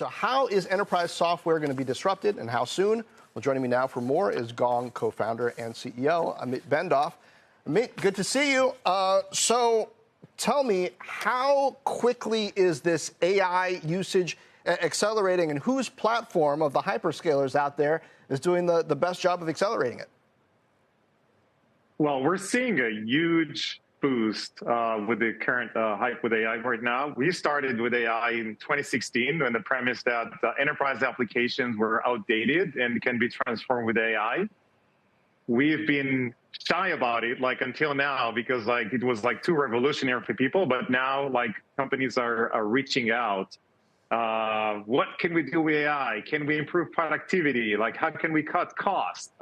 So how is enterprise software going to be disrupted and how soon? Well, joining me now for more is Gong co-founder and CEO, Amit Bendov. Amit, good to see you. So tell me, how quickly is this AI usage accelerating, and whose platform of the hyperscalers out there is doing the best job of accelerating it? Well, we're seeing a huge boost with the current hype with AI right now. We started with AI in 2016 on the premise that enterprise applications were outdated and can be transformed with AI. We've been shy about it until now because it was too revolutionary for people, but now companies are reaching out. What can we do with AI? Can we improve productivity? How can we cut costs?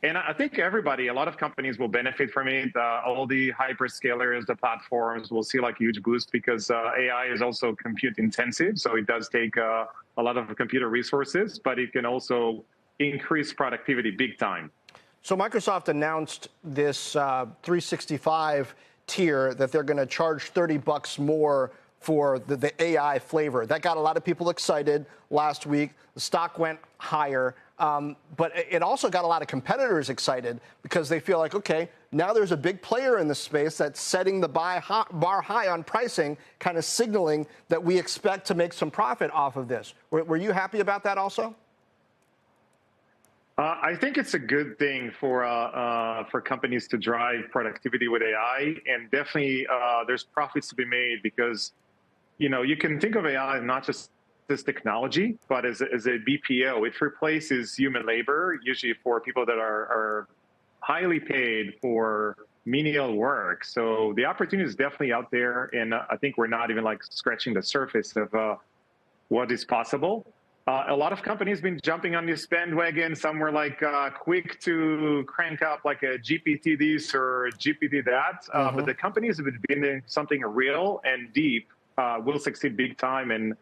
And I think a lot of companies will benefit from it. All the hyperscalers, the platforms will see a huge boost because AI is also compute intensive. So it does take a lot of computer resources, but it can also increase productivity big time. So Microsoft announced this 365 tier that they're going to charge $30 more for the AI flavor. That got a lot of people excited last week. The stock went higher. But it also got a lot of competitors excited because they feel like, okay, now there's a big player in the space that's setting the bar high on pricing, kind of signaling that we expect to make some profit off of this. Were you happy about that also? I think it's a good thing for companies to drive productivity with AI, and definitely there's profits to be made because, you can think of AI not just this technology, but as a BPO. It replaces human labor, usually for people that are highly paid for menial work. So the opportunity is definitely out there, and I think we're not even scratching the surface of what is possible. A lot of companies have been jumping on this bandwagon. Some were quick to crank up a GPT this or GPT that. But the companies have been doing something real and deep will succeed big time. And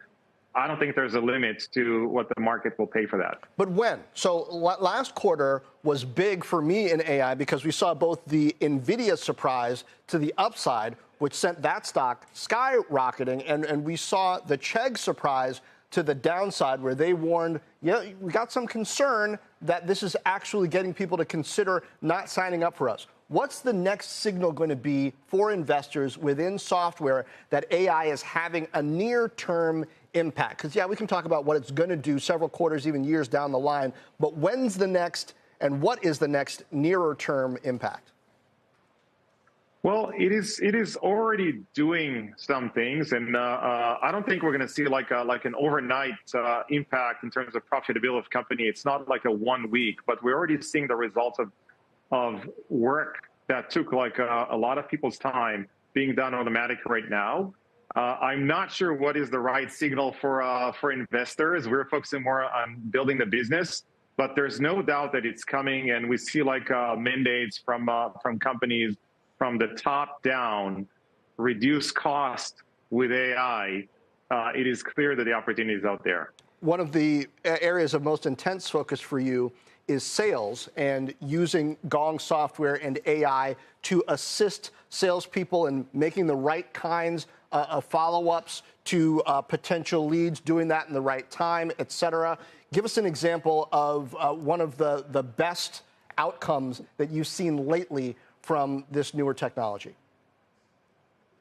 I don't think there's a limit to what the market will pay for that. But when? So last quarter was big for me in AI because we saw both the NVIDIA surprise to the upside, which sent that stock skyrocketing, and we saw the Chegg surprise to the downside, where they warned, we got some concern that this is actually getting people to consider not signing up for us. What's the next signal going to be for investors within software that AI is having a near-term impact? Because, we can talk about what it's going to do several quarters, even years down the line, but when's the next, and what is the next nearer-term impact? Well, it is already doing some things, and I don't think we're going to see an overnight impact in terms of profitability of company. It's not a 1 week, but we're already seeing the results of work that took a lot of people's time being done automatic right now. I'm not sure what is the right signal for investors. We're focusing more on building the business, but there's no doubt that it's coming, and we see mandates from companies from the top down, reduce cost with AI. It is clear that the opportunity is out there. One of the areas of most intense focus for you is sales and using Gong software and AI to assist salespeople in making the right kinds of follow-ups to potential leads, doing that in the right time, et cetera. Give us an example of one of the best outcomes that you've seen lately from this newer technology.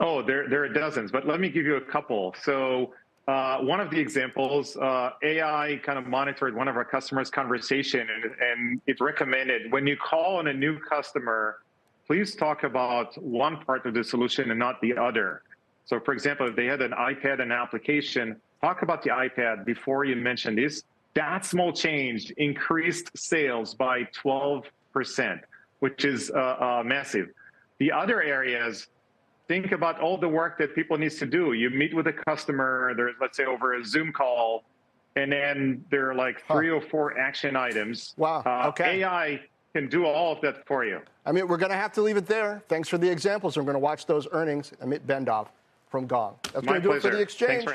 Oh, there are dozens, but let me give you a couple. So one of the examples, AI kind of monitored one of our customers' conversation, and it recommended when you call on a new customer, please talk about one part of the solution and not the other. So for example, if they had an iPad and application, talk about the iPad before you mention this. That small change increased sales by 12%, which is massive. The other areas, think about all the work that people need to do. You meet with a customer, there's, let's say, over a Zoom call, and then there are 3 or 4 action items. Wow, okay. AI can do all of that for you. I mean, we're going to have to leave it there. Thanks for the examples. We're going to watch those earnings. Amit Bendov from Gong. That's going to do it for the exchange.